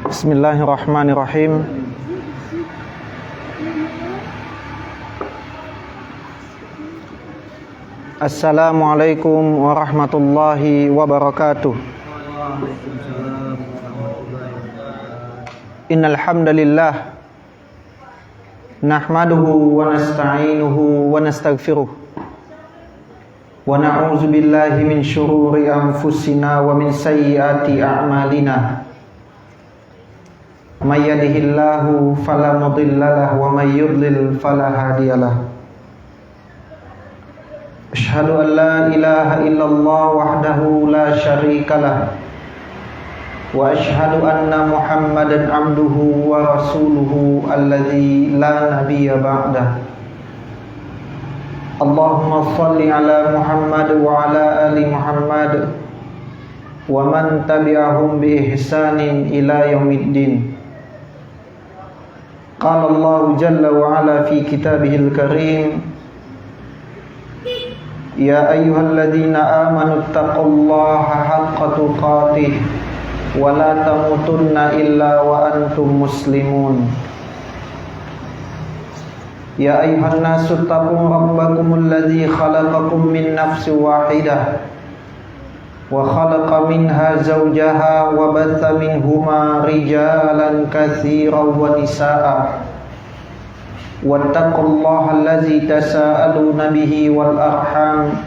Bismillahirrahmanirrahim. Assalamualaikum warahmatullahi wabarakatuh. Innal hamdalillah nahmaduhu wa nasta'inuhu wa nastaghfiruh wa na'udzu billahi min syururi anfusina wa min sayyiati a'malina. May yahdihillahu fala mudhillalah wa may yudlil fala hadiyalah. Asyhadu an la ilaha illallah wahdahu la syarikalah wa asyhadu anna Muhammadan abduhu wa rasuluhu alladzi la nabiyya ba'dah. Allahumma shalli ala Muhammad wa ala ali Muhammad wa man tabi'ahum bi ihsanin ila yaumiddin. Qala Allah jalla wa ala fi kitabihil karim, ya ayyuhalladzina amanu taqullaha haqqa tuqatih wa la tamutunna illa wa antum muslimun. Ya ayyuhan nasu taqu rabbakumul ladzi khalaqakum min nafsin wahidah wa khalaqa minha zawjaha wa batha minhuma rijalan katsiran wa nisaa'a. Wattaqullaha allazi tasaaluna bihi wal arham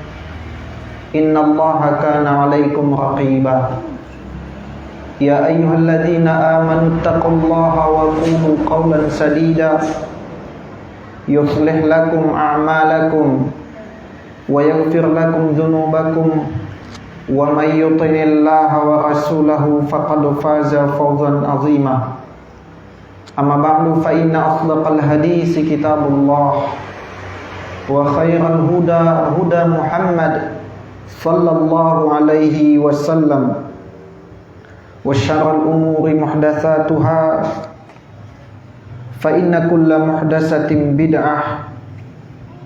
innallaha kana 'alaikum raqiba. Ya ayyuhalladzina amanu taqullaha wa qulu qawlan sadida yuslih lakum a'malakum wa yaghfir lakum dhunubakum wa may yuti'illaha wa rasulahu faqad faza fawzan 'azima. Amma ba'du fa inna asdaqal hadisi kitabullah wa khairal huda huda Muhammad sallallahu alaihi wasallam wa syarrul umuri muhdatsatuha fa inna kulla muhdatsatin bid'ah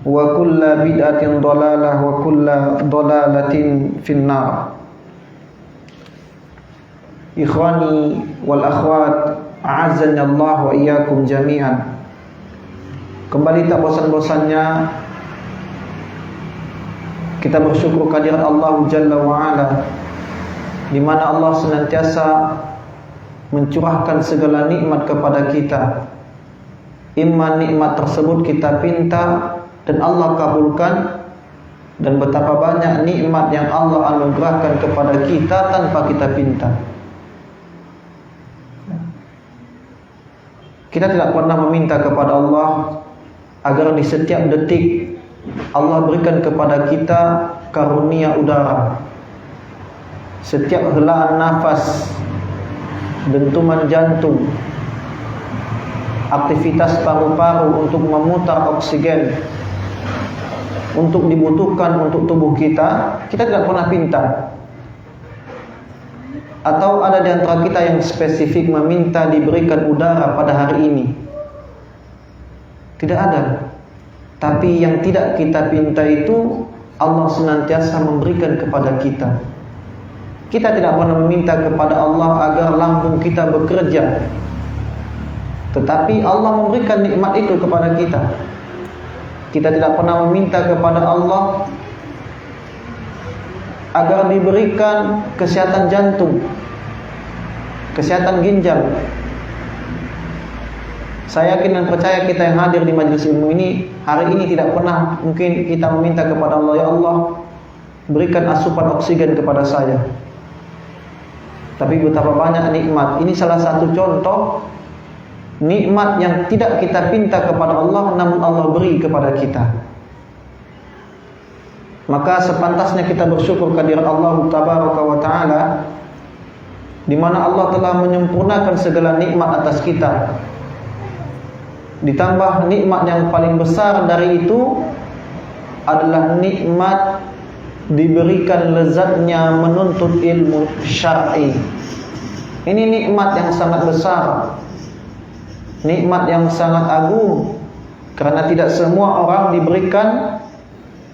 wa kulla bid'atin dhalalah wa kulla dhalalatin finnar. Ikhwani wal akhwat, a'azzani Allah wa iyyakum jami'an. Kembali tak bosan-bosannya kita bersyukur kehadirat Allah Jalla wa Ala, di mana Allah senantiasa mencurahkan segala nikmat kepada kita. Imma nikmat tersebut kita pinta dan Allah kabulkan, dan betapa banyak nikmat yang Allah anugerahkan kepada kita tanpa kita pinta. Kita tidak pernah meminta kepada Allah agar di setiap detik Allah berikan kepada kita karunia udara. Setiap helaan nafas, dentuman jantung, aktivitas paru-paru untuk memutar oksigen untuk dibutuhkan untuk tubuh kita, kita tidak pernah pinta. Atau ada di antara kita yang spesifik meminta diberikan udara pada hari ini? Tidak ada. Tapi yang tidak kita pinta itu Allah senantiasa memberikan kepada kita. Kita tidak pernah meminta kepada Allah agar lambung kita bekerja, tetapi Allah memberikan nikmat itu kepada kita. Kita tidak pernah meminta kepada Allah agar diberikan kesehatan jantung, kesehatan ginjal. Saya yakin dan percaya kita yang hadir di majelis ilmu ini hari ini tidak pernah mungkin kita meminta kepada Allah, ya Allah berikan asupan oksigen kepada saya. Tapi betapa banyak nikmat. Ini salah satu contoh nikmat yang tidak kita pinta kepada Allah, namun Allah beri kepada kita. Maka sepantasnya kita bersyukur kehadirat Allah Tabaraka wa Ta'ala, di mana Allah telah menyempurnakan segala nikmat atas kita. Ditambah nikmat yang paling besar dari itu adalah nikmat diberikan lezatnya menuntut ilmu syar'i. Ini nikmat yang sangat besar, nikmat yang sangat agung, karena tidak semua orang diberikan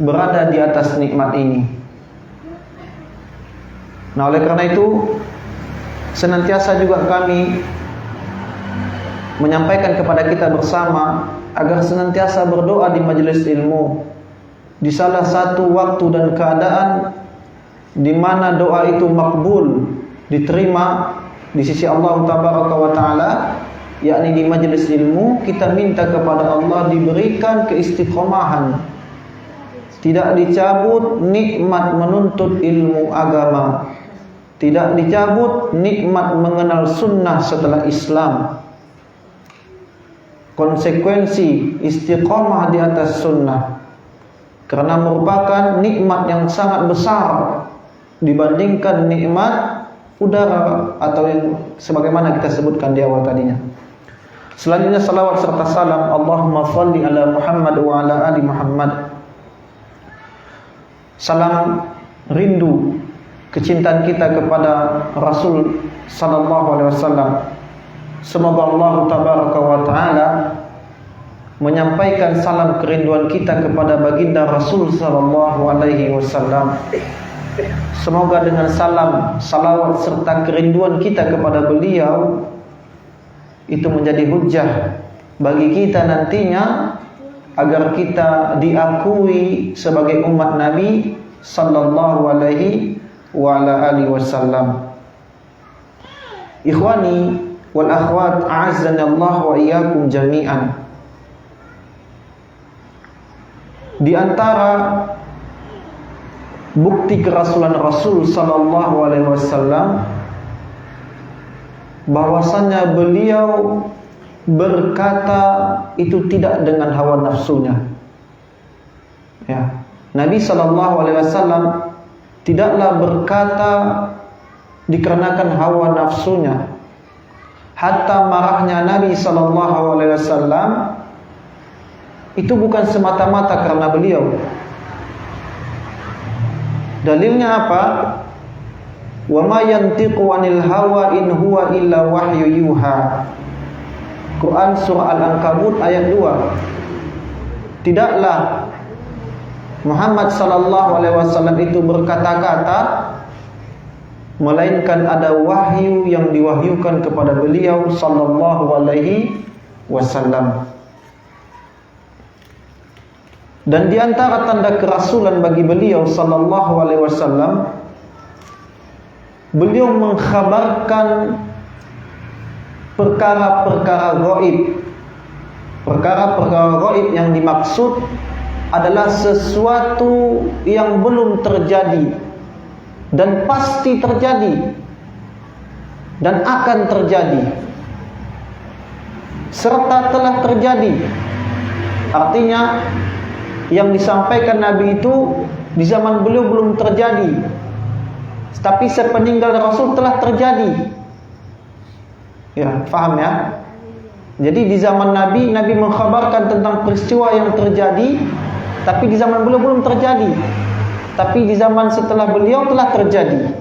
berada di atas nikmat ini. Nah, oleh karena itu senantiasa juga kami menyampaikan kepada kita bersama agar senantiasa berdoa di majelis ilmu, di salah satu waktu dan keadaan di mana doa itu makbul, diterima di sisi Allah Tabaraka wa Ta'ala, yakni di majelis ilmu. Kita minta kepada Allah diberikan keistiqomahan, tidak dicabut nikmat menuntut ilmu agama, tidak dicabut nikmat mengenal sunnah setelah Islam. Konsekuensi istiqomah di atas sunnah, karena merupakan nikmat yang sangat besar dibandingkan nikmat udara atau yang sebagaimana kita sebutkan di awal tadinya. Selanjutnya salawat serta salam, Allahumma shalli ala Muhammad wa ala ali Muhammad. Salam rindu kecintaan kita kepada Rasul sallallahu alaihi wasallam. Semoga Allah Tabaraka wa Ta'ala menyampaikan salam kerinduan kita kepada baginda Rasul sallallahu alaihi wasallam. Semoga dengan salam, salawat serta kerinduan kita kepada beliau itu menjadi hujjah bagi kita nantinya agar kita diakui sebagai umat Nabi sallallahu alaihi wa ala alihi wasallam. Ikhwani wal akhwat, a'azzanallahu wa iyyakum jami'an. Di antara bukti kerasulan Rasul sallallahu alaihi wasallam bahwasanya beliau berkata itu tidak dengan hawa nafsunya. Ya, Nabi sallallahu alaihi wasallam tidaklah berkata dikarenakan hawa nafsunya. Hatta marahnya Nabi sallallahu alaihi wasallam itu bukan semata-mata karena beliau. Dalilnya apa? Wa ma yantiqu 'anil hawa in huwa illa wahyu yuha. Quran surah Al-Ankabut ayat 2. Tidaklah Muhammad sallallahu alaihi wasallam itu berkata-kata melainkan ada wahyu yang diwahyukan kepada beliau sallallahu alaihi wasallam. Dan di antara tanda kerasulan bagi beliau sallallahu alaihi wasallam, beliau mengkhabarkan perkara-perkara gaib. Perkara-perkara gaib yang dimaksud adalah sesuatu yang belum terjadi dan pasti terjadi dan akan terjadi serta telah terjadi. Artinya yang disampaikan Nabi itu di zaman beliau belum terjadi, tapi sepeninggal Rasul telah terjadi. Ya, faham ya? Jadi di zaman Nabi, Nabi mengkhabarkan tentang peristiwa yang terjadi, tapi di zaman beliau belum terjadi. Tapi di zaman setelah beliau telah terjadi.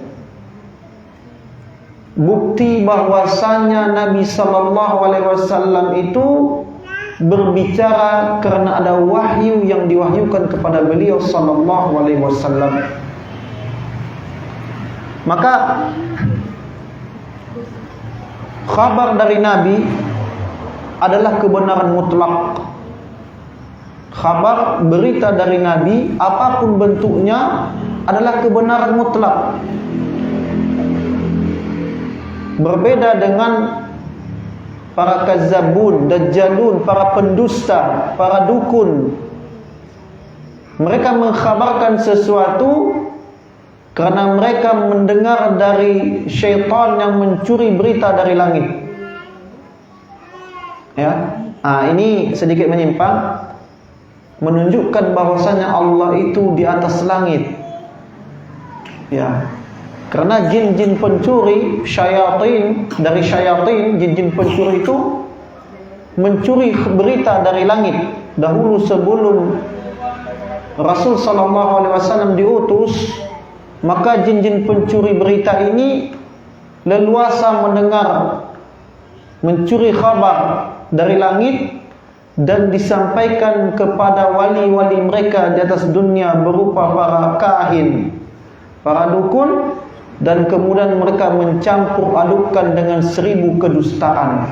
Bukti bahwasanya Nabi sallallahu alaihi wasallam itu berbicara karena ada wahyu yang diwahyukan kepada beliau sallallahu alaihi wasallam. Maka khabar dari Nabi adalah kebenaran mutlak. Khabar berita dari Nabi apapun bentuknya adalah kebenaran mutlak. Berbeda dengan para kazzabun, dajjalun, para pendusta, para dukun. Mereka mengkhabarkan sesuatu karena mereka mendengar dari syaitan yang mencuri berita dari langit. Ya, ini sedikit menyimpang, menunjukkan bahwasanya Allah itu di atas langit. Ya, karena jin-jin pencuri, syayatin, dari syayatin, jin-jin pencuri itu mencuri berita dari langit. Dahulu sebelum Rasul sallallahu alaihi wasallam diutus, maka jin-jin pencuri berita ini leluasa mendengar, mencuri khabar dari langit dan disampaikan kepada wali-wali mereka di atas dunia berupa para kahin, para dukun, dan kemudian mereka mencampur adukkan dengan 1000 kedustaan.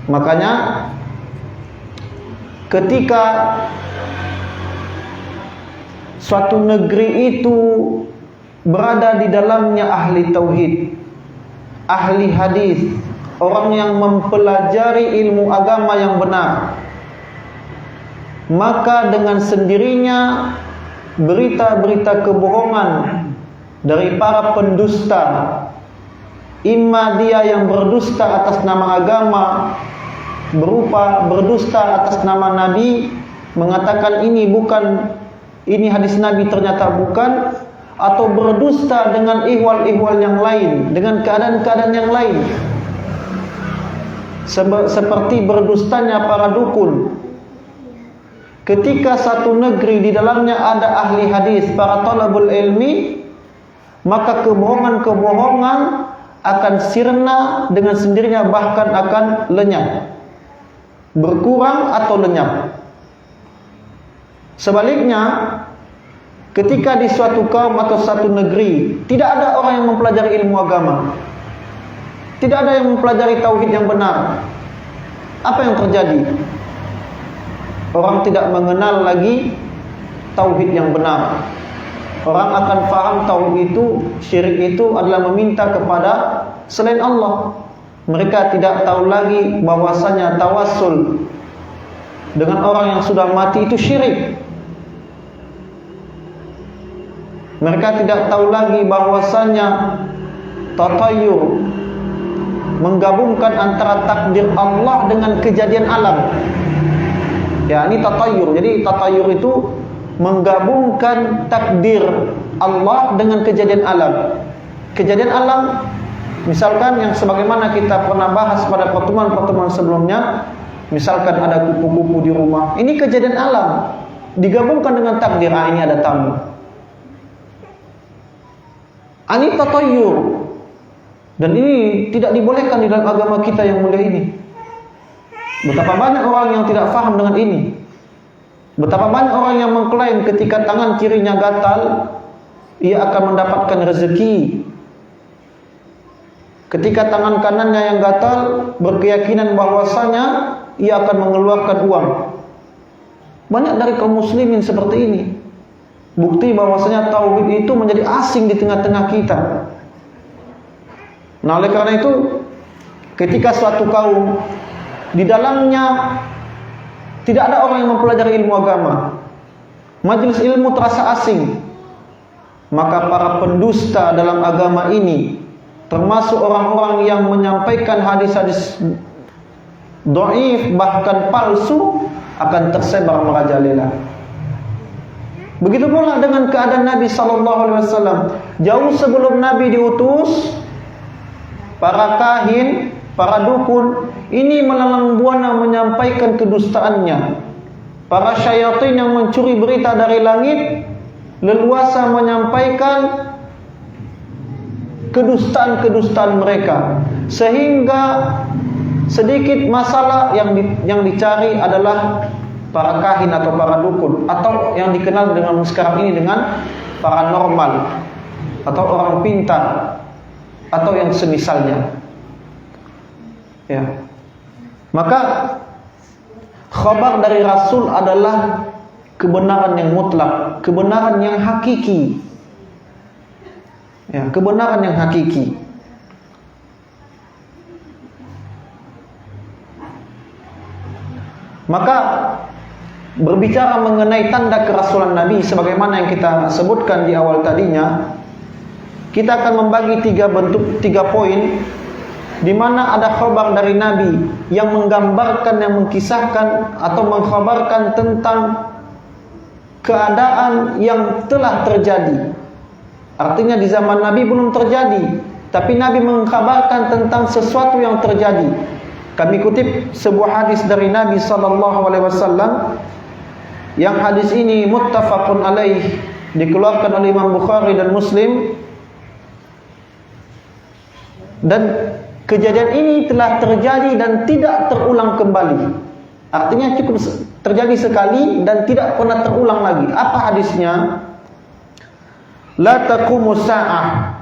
Makanya ketika suatu negeri itu berada di dalamnya ahli tauhid, ahli hadis, orang yang mempelajari ilmu agama yang benar, maka dengan sendirinya berita-berita kebohongan dari para pendusta, imma dia yang berdusta atas nama agama, berupa berdusta atas nama Nabi, mengatakan ini hadis Nabi ternyata bukan, atau berdusta dengan ihwal-ihwal yang lain, dengan keadaan-keadaan yang lain, seperti berdustanya para dukun. Ketika satu negeri di dalamnya ada ahli hadis, para talabul ilmi, maka kebohongan-kebohongan akan sirna dengan sendirinya, bahkan akan lenyap, berkurang atau lenyap. Sebaliknya, ketika di suatu kaum atau satu negeri tidak ada orang yang mempelajari ilmu agama, tidak ada yang mempelajari tauhid yang benar, apa yang terjadi? Orang tidak mengenal lagi tauhid yang benar. Orang akan faham tauhid itu, syirik itu adalah meminta kepada selain Allah. Mereka tidak tahu lagi bahwasanya tawassul dengan orang yang sudah mati itu syirik. Mereka tidak tahu lagi bahwasanya tatayur, menggabungkan antara takdir Allah dengan kejadian alam. Ya, ini tatayur. Jadi tatayur itu menggabungkan takdir Allah dengan kejadian alam. Kejadian alam, misalkan yang sebagaimana kita pernah bahas pada pertemuan-pertemuan sebelumnya, misalkan ada kupu-kupu di rumah, ini kejadian alam digabungkan dengan takdir. Ini ada tamu. Ini tatayur. Dan ini tidak dibolehkan di dalam agama kita yang mulia ini. Betapa banyak orang yang tidak faham dengan ini. Betapa banyak orang yang mengklaim ketika tangan kirinya gatal, ia akan mendapatkan rezeki. Ketika tangan kanannya yang gatal, berkeyakinan bahwasanya ia akan mengeluarkan uang. Banyak dari kaum muslimin seperti ini. Bukti bahwasanya tauhid itu menjadi asing di tengah-tengah kita. Nah, oleh karena itu, ketika suatu kaum di dalamnya tidak ada orang yang mempelajari ilmu agama, majelis ilmu terasa asing, maka para pendusta dalam agama ini, termasuk orang-orang yang menyampaikan hadis-hadis dhaif bahkan palsu, akan tersebar merajalela. Begitu pula dengan keadaan Nabi SAW. Jauh sebelum Nabi diutus, para kahin, para dukun ini melalang buana menyampaikan kedustaannya. Para syaitan yang mencuri berita dari langit leluasa menyampaikan kedustaan-kedustaan mereka, sehingga sedikit masalah yang dicari adalah para kahin atau para dukun, atau yang dikenal dengan sekarang ini dengan paranormal atau orang pintar atau yang semisalnya. Ya. Maka khabar dari Rasul adalah kebenaran yang mutlak, kebenaran yang hakiki. Ya, kebenaran yang hakiki. Maka berbicara mengenai tanda kerasulan Nabi sebagaimana yang kita sebutkan di awal tadinya, kita akan membagi tiga poin, di mana ada khabar dari Nabi yang menggambarkan, yang mengkisahkan atau mengkhabarkan tentang keadaan yang telah terjadi. Artinya di zaman Nabi belum terjadi, tapi Nabi mengkhabarkan tentang sesuatu yang terjadi. Kami kutip sebuah hadis dari Nabi SAW, yang hadis ini muttafaqun alaih, dikeluarkan oleh Imam Bukhari dan Muslim. Dan kejadian ini telah terjadi dan tidak terulang kembali. Artinya cukup terjadi sekali dan tidak pernah terulang lagi. Apa hadisnya? La taqumus sa'ah,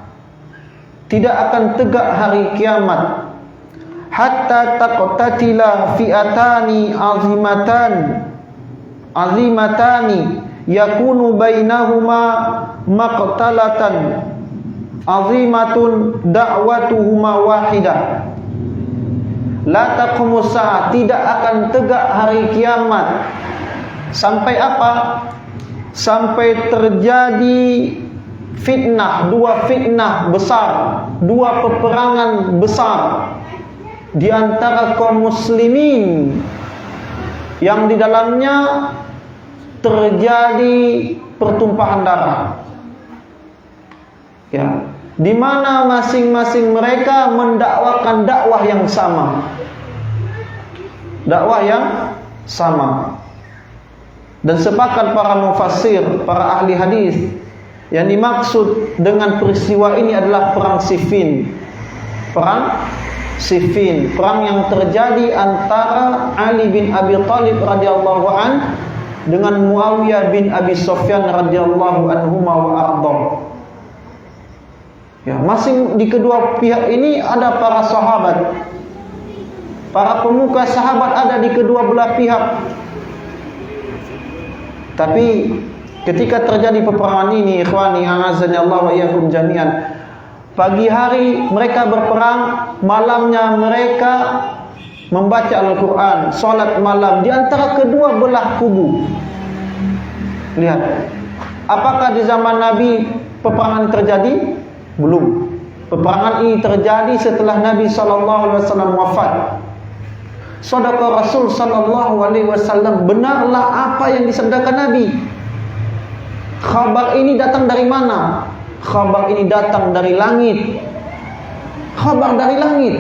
tidak akan tegak hari kiamat hatta taqtatila fi'atani azimatani yakunu bainahuma maqtalatan azimatun da'watuhuma wahidah. La taqumus sa'a, tidak akan tegak hari kiamat. Sampai apa? Sampai terjadi fitnah, dua fitnah besar, dua peperangan besar di antara kaum muslimin yang di dalamnya terjadi pertumpahan darah. Ya, di mana masing-masing mereka mendakwakan dakwah yang sama. Dakwah yang sama. Dan sepakat para mufassir, para ahli hadis, yang dimaksud dengan peristiwa ini adalah perang Siffin. Perang Siffin, perang yang terjadi antara Ali bin Abi Thalib radhiyallahu an dengan Muawiyah bin Abi Sufyan radhiyallahu anhuma wa ardhah. Ya, masing di kedua pihak ini ada para sahabat. Para pemuka sahabat ada di kedua belah pihak. Tapi ketika terjadi peperangan ini, ikhwani a'azzani Allah wa iyyakum jami'an, pagi hari mereka berperang, malamnya mereka membaca Al-Quran, salat malam di antara kedua belah kubu. Lihat, apakah di zaman Nabi peperangan terjadi? Belum. Peperangan ini terjadi setelah Nabi SAW wafat. Sadaqa Rasul SAW, benarlah apa yang disabdakan Nabi. Khabar ini datang dari mana? Khabar ini datang dari langit. Khabar dari langit.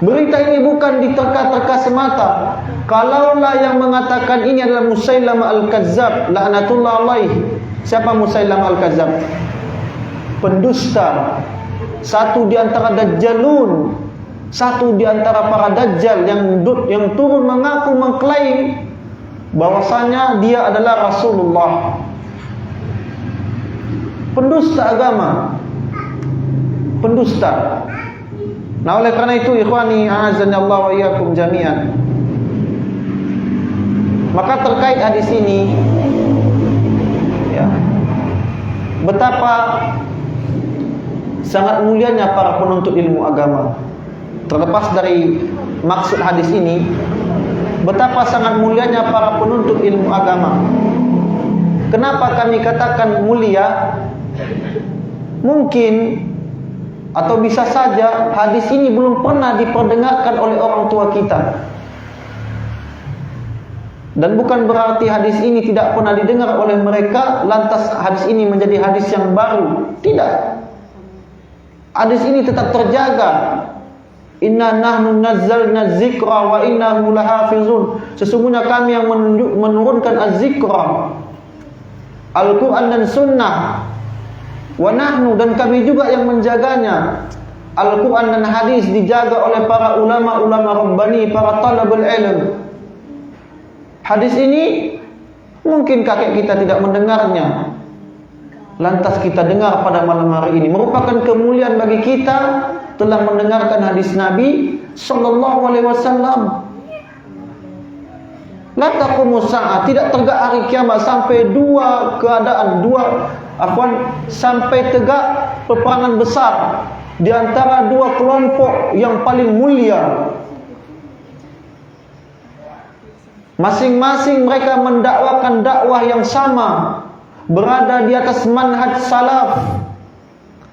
Berita ini bukan diterka-terka semata. Kalaulah yang mengatakan ini adalah Musailamah Al-Kazzab, laknatullah alaih. Siapa Musailamah Al-Kazzab? Pendusta. Satu di antara dajjalun, satu di antara para dajjal yang turun mengaku mengklaim bahwasanya dia adalah Rasulullah. Pendusta agama. Pendusta. Nah, oleh karena itu ikhwani a'azzani Allah wa iyyakum jami'an, maka terkait hadis ini, ya, betapa sangat mulianya para penuntut ilmu agama. Terlepas dari maksud hadis ini, betapa sangat mulianya para penuntut ilmu agama. Kenapa kami katakan mulia? Mungkin atau bisa saja hadis ini belum pernah diperdengarkan oleh orang tua kita. Dan bukan berarti hadis ini tidak pernah didengar oleh mereka, lantas hadis ini menjadi hadis yang baru. Tidak. Hadis ini tetap terjaga. Inna nahnu nazzalna dzikra wa innahu lahafizun. Sesungguhnya kami yang menurunkan az-zikra, Al-Quran dan Sunnah. Wa nahnu, dan kami juga yang menjaganya. Al-Quran dan hadis dijaga oleh para ulama-ulama rabbani, para talabul ilm. Hadis ini mungkin kakek kita tidak mendengarnya, lantas kita dengar pada malam hari ini. Merupakan kemuliaan bagi kita telah mendengarkan hadis Nabi sallallahu alaihi wasallam. La taqumus sa'a, tidak tegak hari kiamat sampai sampai tegak peperangan besar di antara dua kelompok yang paling mulia. Masing-masing mereka mendakwakan dakwah yang sama, berada di atas manhaj salaf,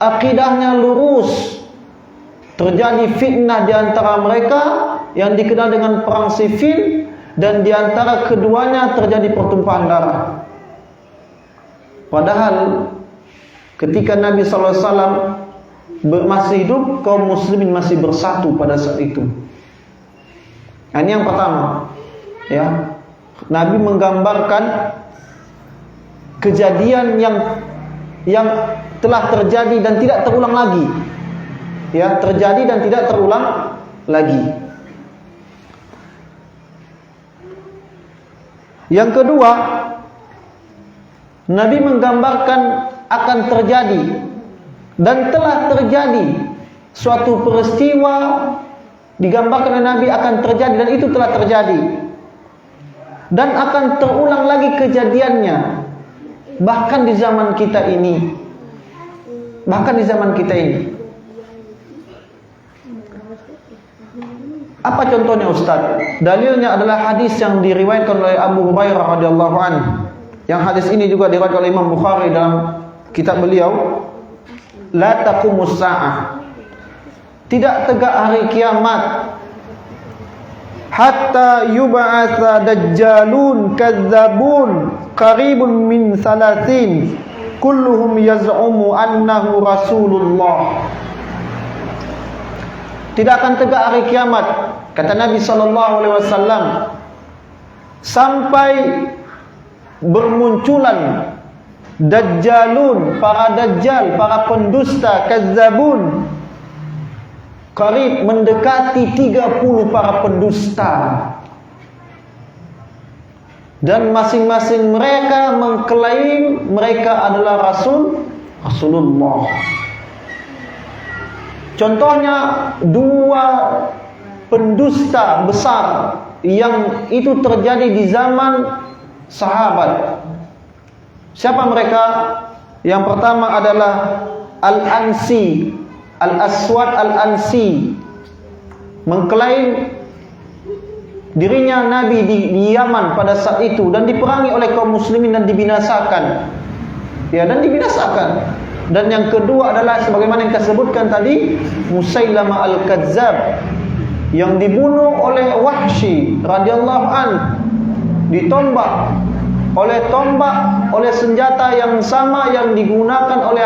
akidahnya lurus. Terjadi fitnah di antara mereka yang dikenal dengan perang Siffin, dan di antara keduanya terjadi pertumpahan darah. Padahal ketika Nabi SAW masih hidup, kaum muslimin masih bersatu pada saat itu. Ini yang pertama, ya. Nabi menggambarkan kejadian yang telah terjadi dan tidak terulang lagi. Ya, terjadi dan tidak terulang lagi. Yang kedua, Nabi menggambarkan akan terjadi dan telah terjadi suatu peristiwa digambarkan oleh Nabi akan terjadi, dan itu telah terjadi, dan akan terulang lagi kejadiannya, bahkan di zaman kita ini. Apa contohnya Ustaz? Dalilnya adalah hadis yang diriwayatkan oleh Abu Hurairah radhiyallahu anhu. Yang hadis ini juga diriwayatkan oleh Imam Bukhari dalam kitab beliau, la taqumus sa'ah. Tidak tegak hari kiamat hatta yub'atsa dajjalun kadzabun qaribun min salatin kulluhum yaz'umu annahu rasulullah. Tidak akan tegak hari kiamat, kata Nabi sallallahu alaihi wasallam, sampai bermunculan dajjalun, para dajjal, para pendusta, kadzabun, qarib, mendekati 30 para pendusta, dan masing-masing mereka mengklaim mereka adalah Rasulullah. Contohnya dua pendusta besar yang itu terjadi di zaman sahabat. Siapa mereka? Yang pertama adalah Al-Ansi, Al-Aswad Al-Ansi, mengklaim dirinya Nabi di Yaman pada saat itu, dan diperangi oleh kaum muslimin dan dibinasakan. Dan yang kedua adalah sebagaimana yang kita sebutkan tadi, Musailamah Al-Kadzab, yang dibunuh oleh Wahsy radhiyallahu an, ditombak oleh senjata yang sama yang digunakan oleh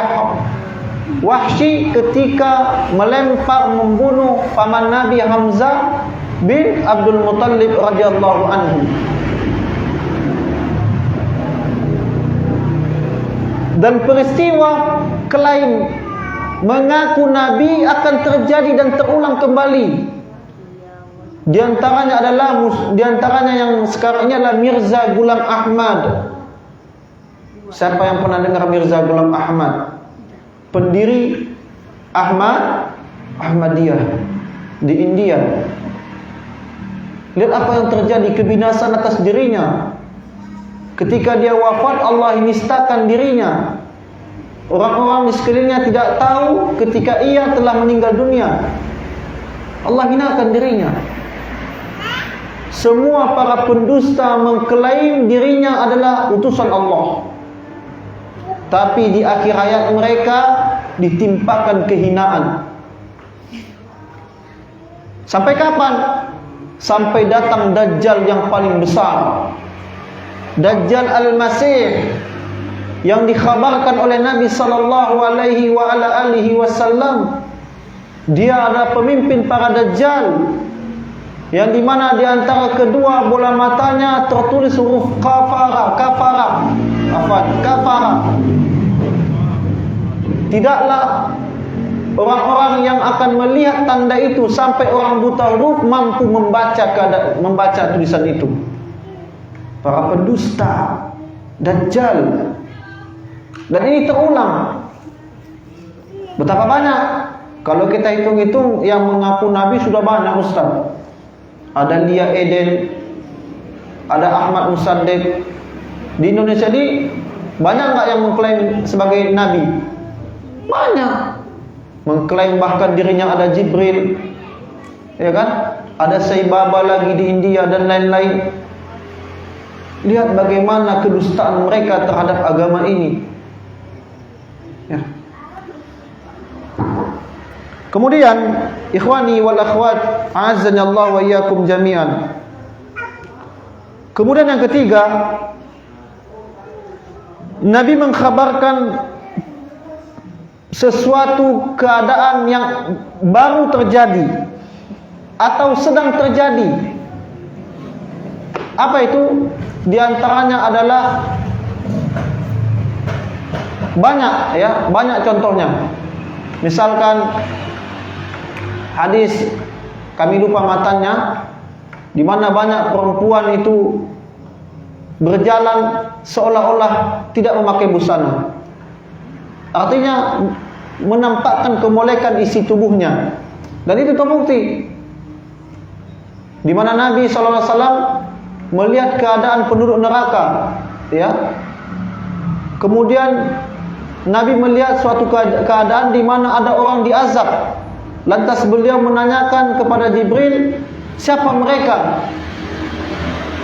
Wahsy ketika membunuh paman Nabi Hamzah bin Abdul Muttalib radhiyallahu anhu. Dan peristiwa klaim mengaku Nabi akan terjadi dan terulang kembali. Di antaranya yang sekarang ini adalah Mirza Ghulam Ahmad. Siapa yang pernah dengar Mirza Ghulam Ahmad? Pendiri Ahmadiyah di India. Lihat apa yang terjadi, kebinasaan atas dirinya. Ketika dia wafat, Allah nistakan dirinya. Orang-orang di sekelilingnya tidak tahu ketika ia telah meninggal dunia. Allah hinakan dirinya. Semua para pendusta mengklaim dirinya adalah utusan Allah, tapi di akhir hayat mereka ditimpakan kehinaan. Sampai kapan? Sampai datang Dajjal yang paling besar, Dajjal Al-Masih, yang dikhabarkan oleh Nabi sallallahu alaihi wasallam. Dia adalah pemimpin para Dajjal, yang dimana di antara kedua bola matanya tertulis huruf kafara. Tidaklah orang-orang yang akan melihat tanda itu sampai orang buta huruf mampu membaca tulisan itu. Para pendusta, Dajjal. Dan ini terulang. Betapa banyak? Kalau kita hitung-hitung yang mengaku Nabi sudah banyak, Ustaz. Ada Lia Eden, ada Ahmad Musaddiq. Di Indonesia ini banyak nggak yang mengklaim sebagai Nabi? Banyak. Mengklaim bahkan dirinya ada Jibril, ya kan? Ada Sai Baba lagi di India dan lain-lain. Lihat bagaimana kedustaan mereka terhadap agama ini. Ya. Kemudian, ikhwani wal akhwat, azani Allah wa iyyakum jami'an. Kemudian yang ketiga, Nabi mengkhabarkan sesuatu keadaan yang baru terjadi atau sedang terjadi. Apa itu? Di antaranya adalah banyak contohnya. Misalkan hadis, kami lupa matanya, di mana banyak perempuan itu berjalan seolah-olah tidak memakai busana. Artinya menampakkan kemolekan isi tubuhnya. Dan itu terbukti. Di mana Nabi SAW melihat keadaan penduduk neraka, ya. Kemudian Nabi melihat suatu keadaan di mana ada orang diazab. Lantas beliau menanyakan kepada Jibril, siapa mereka?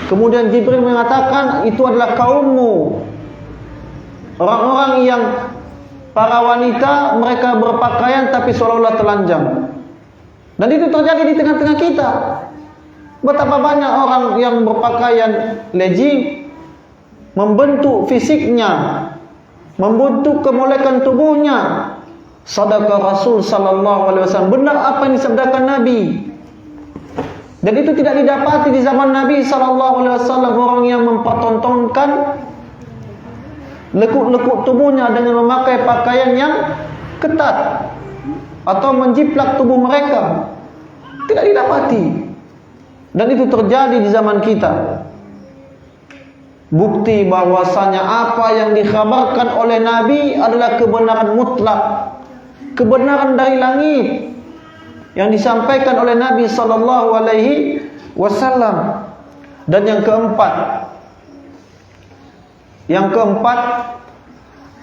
Kemudian Jibril mengatakan, itu adalah kaummu. Orang-orang yang para wanita mereka berpakaian tapi seolah-olah telanjang. Dan itu terjadi di tengah-tengah kita. Betapa banyak orang yang berpakaian legging membentuk fisiknya, membentuk kemolekan tubuhnya. Sadaqah Rasul sallallahu alaihi wasallam. Benar apa yang disabdakan Nabi. Dan itu tidak didapati di zaman Nabi sallallahu alaihi wasallam, orang yang mempertontonkan lekuk-lekuk tubuhnya dengan memakai pakaian yang ketat atau menjiplak tubuh mereka. Tidak didapati. Dan itu terjadi di zaman kita. Bukti bahwasanya apa yang dikhabarkan oleh Nabi adalah kebenaran mutlak, kebenaran dari langit yang disampaikan oleh Nabi sallallahu alaihi wasallam. Dan yang keempat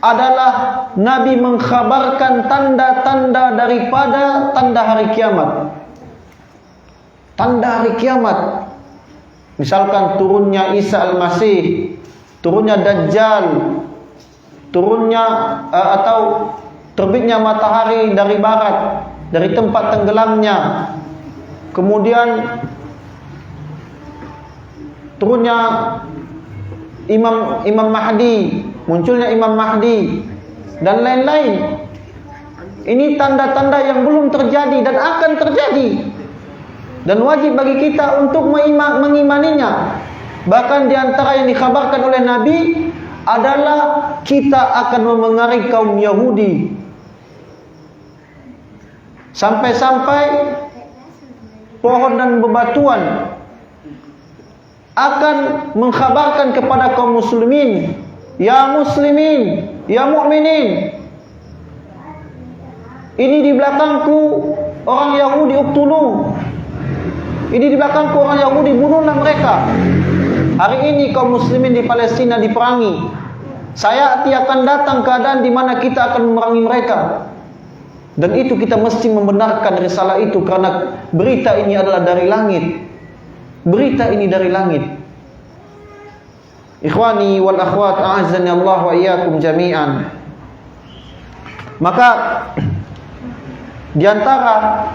adalah Nabi mengkhabarkan tanda-tanda daripada tanda hari kiamat. Tanda hari kiamat, misalkan turunnya Isa Al-Masih, turunnya Dajjal, turunnya atau terbitnya matahari dari barat, dari tempat tenggelamnya, kemudian turunnya Imam Mahdi, munculnya Imam Mahdi, dan lain-lain. Ini tanda-tanda yang belum terjadi dan akan terjadi. Dan wajib bagi kita untuk mengimaninya. Bahkan di antara yang dikhabarkan oleh Nabi adalah kita akan memengaruhi kaum Yahudi. Sampai-sampai pohon dan bebatuan akan mengkhabarkan kepada kaum muslimin, ya muslimin, ya mukminin, ini di belakangku orang Yahudi uktulu. Ini di belakangku orang Yahudi, bunuhlah mereka. Hari ini kaum muslimin di Palestina diperangi. Saya akan datang keadaan di mana kita akan memerangi mereka. Dan itu kita mesti membenarkan risalah itu, karena berita ini adalah dari langit. Berita ini dari langit. Ikhwani wal akhwat, a'azzani Allah wa iyyakum jami'an. Maka di antara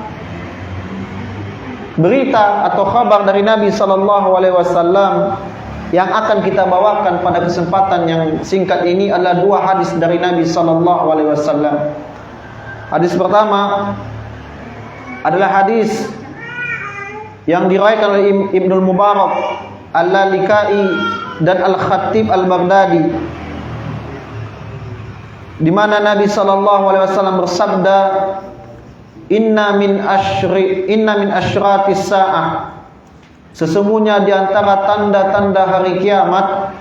berita atau kabar dari Nabi sallallahu alaihi wasallam yang akan kita bawakan pada kesempatan yang singkat ini adalah dua hadis dari Nabi sallallahu alaihi wasallam. Hadis pertama adalah hadis yang diriwayatkan oleh Ibnu Mubarak, Al-Lalikai dan Al-Khatib Al-Baghdadi, di mana Nabi sallallahu alaihi wasallam bersabda, Inna min asyratis sa'ah, sesungguhnya di antara tanda-tanda hari kiamat,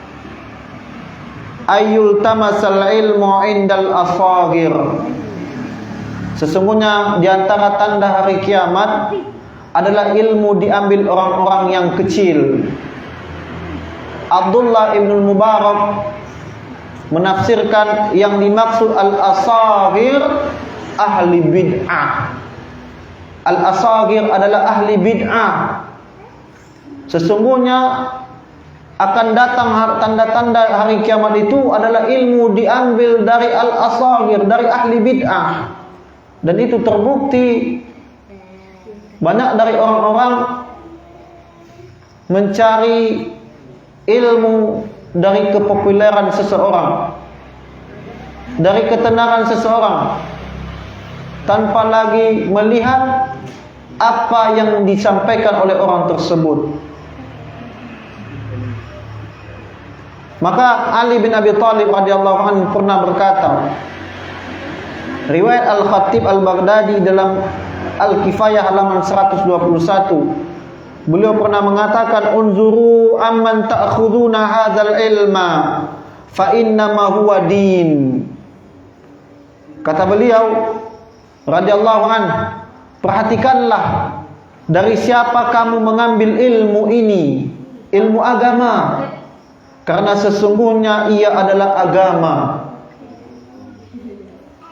ayyul tamasal ilmu indal asagir, sesungguhnya di antara tanda hari kiamat adalah ilmu diambil orang-orang yang kecil. Abdullah ibn Mubarak menafsirkan yang dimaksud al-asagir ahli bid'ah. Al-asagir adalah ahli bid'ah. Sesungguhnya akan datang tanda-tanda hari kiamat itu adalah ilmu diambil dari al-asagir, dari ahli bid'ah. Dan itu terbukti banyak dari orang-orang mencari ilmu dari kepopuleran seseorang, dari ketenaran seseorang, tanpa lagi melihat apa yang disampaikan oleh orang tersebut. Maka Ali bin Abi Thalib radhiyallahu anhu pernah berkata, riwayat Al-Khatib Al-Baghdadi dalam Al-Kifayah halaman 121, beliau pernah mengatakan, unzuru amman ta'khuduna hadzal ilma fa innama huwa din. Kata beliau radhiyallahu anhu, perhatikanlah dari siapa kamu mengambil ilmu ini, ilmu agama, karena sesungguhnya ia adalah agama.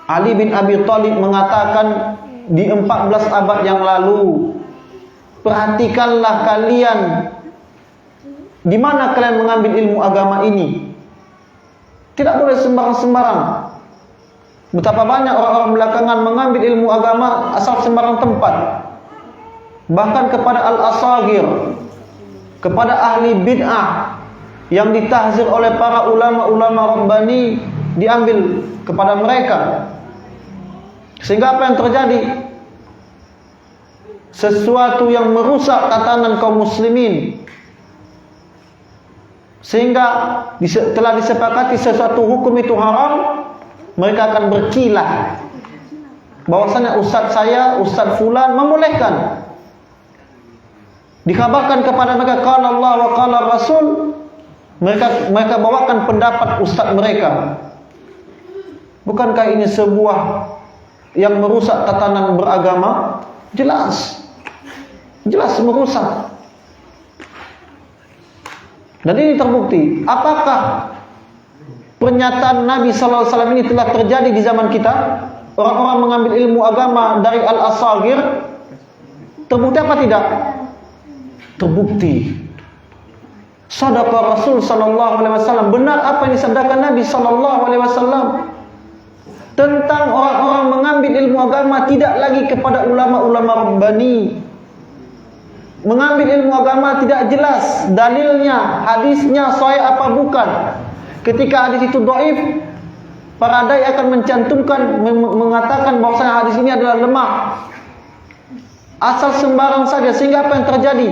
Ali bin Abi Thalib mengatakan di 14 abad yang lalu, perhatikanlah kalian di mana kalian mengambil ilmu agama ini. Tidak boleh sembarang-sembarang. Betapa banyak orang-orang belakangan mengambil ilmu agama asal sembarang tempat. Bahkan kepada al-asagir, kepada ahli bid'ah yang ditahzir oleh para ulama-ulama rabbani, diambil kepada mereka. Sehingga apa yang terjadi? Sesuatu yang merusak tatanan kaum muslimin. Sehingga telah disepakati sesuatu hukum itu haram, mereka akan berkilah bahwasanya ustaz saya, ustaz fulan membolehkan. Dikabarkan kepada mereka qala Allah wa qala Rasul, mereka bawakan pendapat ustaz mereka. Bukankah ini sebuah yang merusak tatanan beragama? Jelas merusak. Dan ini terbukti. Apakah pernyataan Nabi sallallahu alaihi wasallam ini telah terjadi di zaman kita? Orang-orang mengambil ilmu agama dari al-asagir. Terbukti apa tidak? Terbukti. Sadaqa Rasul sallallahu alaihi wasallam. Benar apa yang disabdakan Nabi sallallahu alaihi wasallam tentang orang-orang mengambil ilmu agama tidak lagi kepada ulama-ulama rabbani. Mengambil ilmu agama tidak jelas dalilnya, hadisnya sahih apa bukan. Ketika hadis itu dhaif, para dai akan mencantumkan, mengatakan bahwasanya hadis ini adalah lemah. Asal sembarang saja, sehingga apa yang terjadi?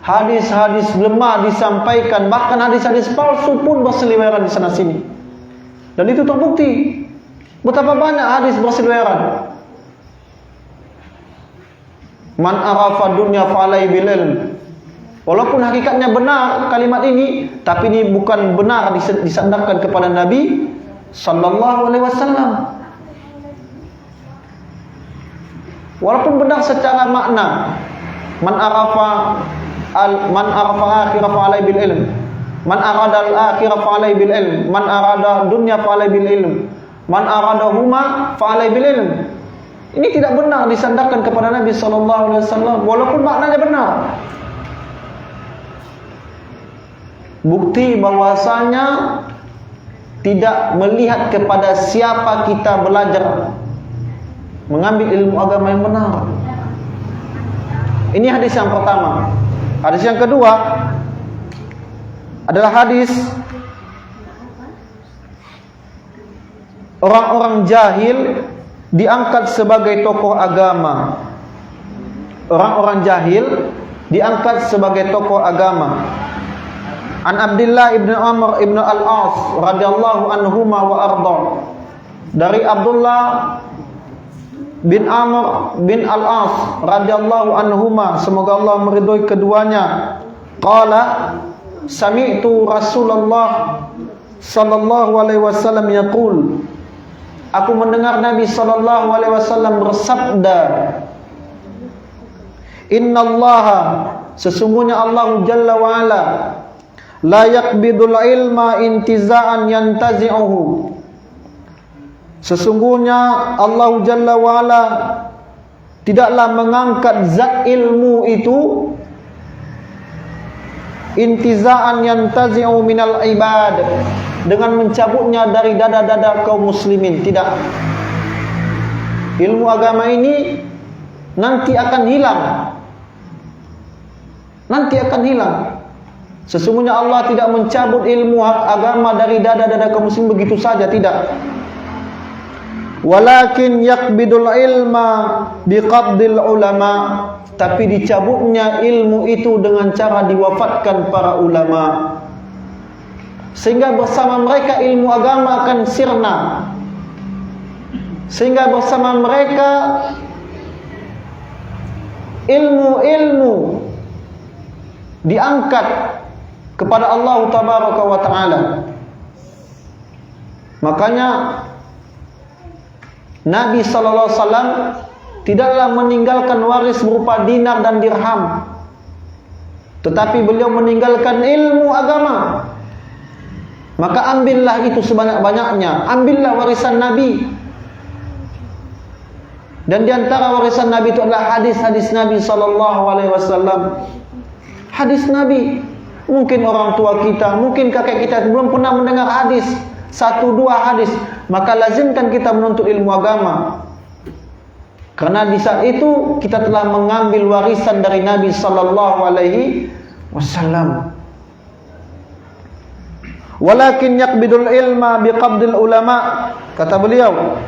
Hadis-hadis lemah disampaikan, bahkan hadis-hadis palsu pun berseliweran di sana sini. Dan itu terbukti. Betapa banyak hadis berseliweran. Man arafa dunya fa'alai bil ilm. Walaupun hakikatnya benar kalimat ini, tapi ini bukan benar disandarkan kepada Nabi sallallahu alaihi wasallam. Walaupun benar secara makna, man arafa akhirah fa'alai bil ilm. Man arada al akhirah fa'alai bil ilm. Man arada dunya fa'alai bil ilm. Man arada huma fa'alai bil ilm. Ini tidak benar disandarkan kepada Nabi sallallahu alaihi wasallam walaupun maknanya benar. Bukti bahwasanya tidak melihat kepada siapa kita belajar, mengambil ilmu agama yang benar. Ini hadis yang pertama. Hadis yang kedua adalah hadis orang-orang jahil diangkat sebagai tokoh agama. Orang-orang jahil diangkat sebagai tokoh agama. An Abdullah ibn Amr ibn al-As radhiyallahu anhuma wa arda. Dari Abdullah bin Amr bin al-As radhiyallahu anhuma, semoga Allah meridhai keduanya. Qala sami'tu Rasulullah sallallahu alaihi wasallam yaqul, aku mendengar Nabi sallallahu alaihi wasallam bersabda, innallaha, sesungguhnya Allah jalla wa ala, la yaqbidul ilma intiza'an yantazi'uhu. Sesungguhnya Allah jalla wa ala tidaklah mengangkat zat ilmu itu intiza'an yantazi'u minal ibad, dengan mencabutnya dari dada-dada kaum muslimin. Tidak. Ilmu agama ini nanti akan hilang. Nanti akan hilang. Sesungguhnya Allah tidak mencabut ilmu agama dari dada-dada kaum muslimin begitu saja, tidak. Walakin yaqbidul ilma biqabdil ulama, tapi dicabutnya ilmu itu dengan cara diwafatkan para ulama, sehingga bersama mereka ilmu agama akan sirna, sehingga bersama mereka ilmu-ilmu diangkat kepada Allah tabaraka wa ta'ala. Makanya Nabi sallallahu alaihi wasallam tidaklah meninggalkan waris berupa dinar dan dirham, tetapi beliau meninggalkan ilmu agama. Maka ambillah itu sebanyak-banyaknya, ambillah warisan Nabi. Dan di antara warisan Nabi itu adalah hadis-hadis Nabi sallallahu alaihi wasallam. Hadis Nabi. Mungkin orang tua kita, mungkin kakek kita belum pernah mendengar hadis, 1-2 hadis, maka lazimkan kita menuntut ilmu agama. Karena di saat itu kita telah mengambil warisan dari Nabi sallallahu alaihi wasallam. Walakin yaqbidul ilma biqabdil ulama, kata beliau,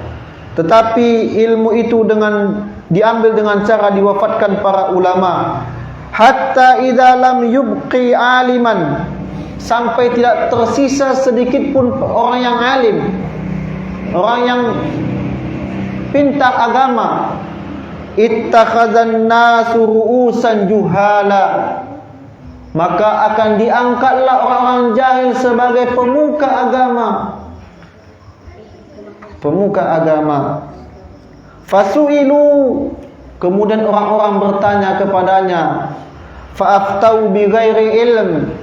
tetapi ilmu itu diambil dengan cara diwafatkan para ulama. Hatta idza lam yubqi aliman, sampai tidak tersisa sedikit pun orang yang alim, orang yang pintar agama. Ittakhadzan nasu ru'usan juhala, maka akan diangkatlah orang-orang jahil sebagai pemuka agama. Pemuka agama. Fasu'ilu, kemudian orang-orang bertanya kepadanya. Fa'aftau bi ghairi ilm,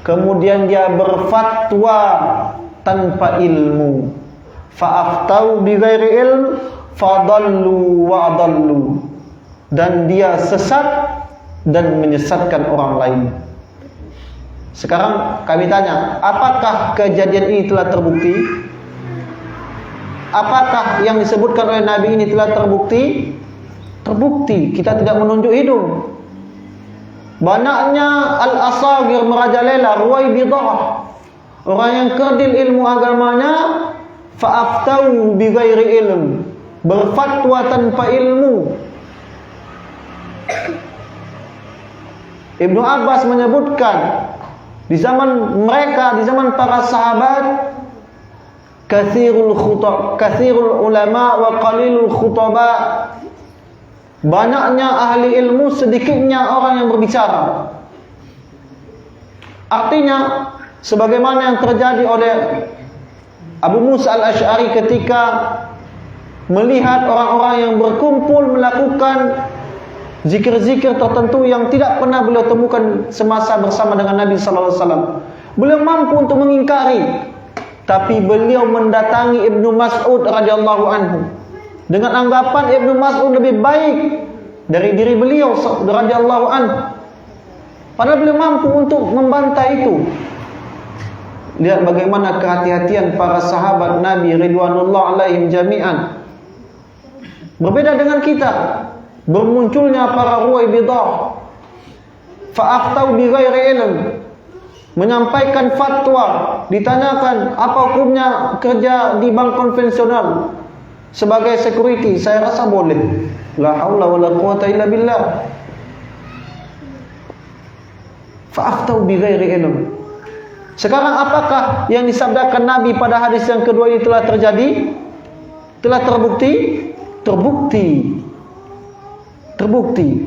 kemudian dia berfatwa tanpa ilmu. Fa'aftau bi ghairi ilm fadallu wa adallu, dan dia sesat dan menyesatkan orang lain. Sekarang kami tanya, apakah kejadian ini telah terbukti? Apakah yang disebutkan oleh Nabi ini telah terbukti? Terbukti. Kita tidak menunjuk hidung. Banyaknya al-asagir merajalela, ruwaibidah, orang yang kerdil ilmu agamanya, fa'aftau bi ghairi ilm, berfatwa tanpa ilmu. Ibnu Abbas menyebutkan di zaman mereka, di zaman para sahabat, kathirul ulama wa qalilul khutaba, banyaknya ahli ilmu, sedikitnya orang yang berbicara. Artinya sebagaimana yang terjadi oleh Abu Musa al-Asy'ari ketika melihat orang-orang yang berkumpul melakukan zikir-zikir tertentu yang tidak pernah beliau temukan semasa bersama dengan Nabi sallallahu alaihi wasallam. Beliau mampu untuk mengingkari, tapi beliau mendatangi Ibnu Mas'ud radhiyallahu anhu dengan anggapan Ibnu Mas'ud lebih baik dari diri beliau radhiyallahu anhu. Padahal beliau mampu untuk membantah itu. Lihat bagaimana kehati-hatian para sahabat Nabi ridwanullah alaihim jami'an. Berbeda dengan kita. Bermunculnya para ruwaibidah, fa'aftau bi ghairi ilm, menyampaikan fatwa. Ditanyakan apa hukumnya kerja di bank konvensional sebagai security, saya rasa boleh. La haula wala quwata illa billah. Fa'aftau bi ghairi ilm. Sekarang apakah yang disabdakan Nabi pada hadis yang kedua ini telah terjadi? Telah terbukti? Terbukti.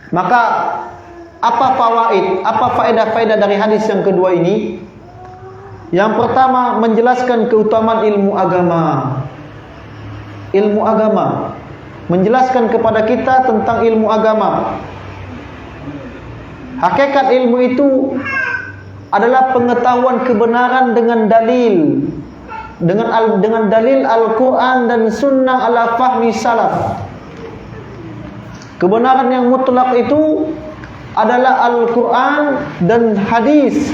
Maka apa fawaid, apa faedah-faedah dari hadis yang kedua ini? Yang pertama, menjelaskan keutamaan ilmu agama. Ilmu agama menjelaskan kepada kita tentang ilmu agama. Hakikat ilmu itu adalah pengetahuan kebenaran dengan dalil, dengan dalil Al-Quran dan Sunnah ala fahmi salaf. Kebenaran yang mutlak itu adalah Al-Quran dan hadis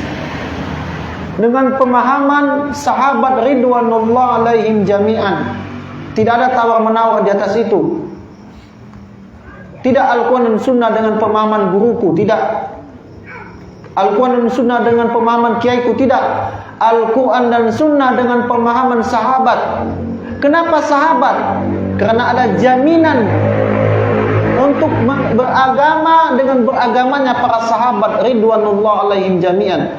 dengan pemahaman sahabat ridwanullah alaihim jami'an. Tidak ada tawar-menawar di atas itu. Tidak Al-Quran dan Sunnah dengan pemahaman guruku, tidak. Al-Quran dan Sunnah dengan pemahaman kiaiku, tidak. Al-Quran dan Sunnah dengan pemahaman sahabat. Kenapa sahabat? Karena ada jaminan untuk beragama dengan beragamanya para sahabat ridwanullah alaihim jami'an.